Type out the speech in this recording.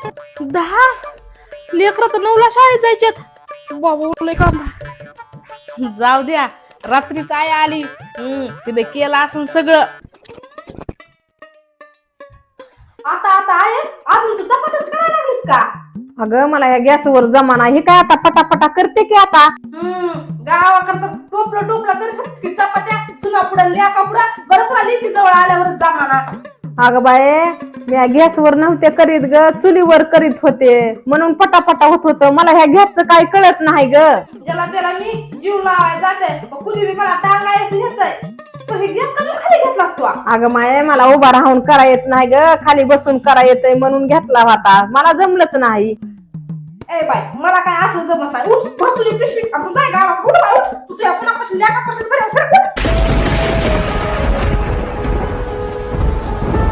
10 लेकरं तर 9ला शाळेत जायच्यात बाबा लय काम जाऊ द्या रात्रीच आई आली तिने केलं असं सगळं आता आता आहे अजून तू चपातीच करायला लागलीस का? अगं मला ह्या गॅसवर जमाना हे काय आता पटापटा करते की आता गावाकडं टोपलं टोपलं करत की चपात्या सुना पुढं लेका पुढं बरं तुला लेकी जवळ आल्यावर जमाना. अगं बाये मी गॅसवर नव्हते करीत ग चुलीवर करीत होते म्हणून पटापटा होत होतं मला ह्या गॅसचं काय कळत नाही ग. ज्याला त्याला मी जीव लावाय जाते कुणी बी मला टांगायच नेतय तुझी गॅस कमी खाली घेतलास तू? अगं माये मला उभा राहून करा येत नाही ग खाली बसून करा येतय म्हणून घेतला होता मला जमलंच नाही. ए बाय मला काय असं जमत नाही उठ भर तुझी पिशवी आणि तू जाय गावात उठ बाय उठ तू तुझ्या सुनापाशी लेकापाशी सर उठ.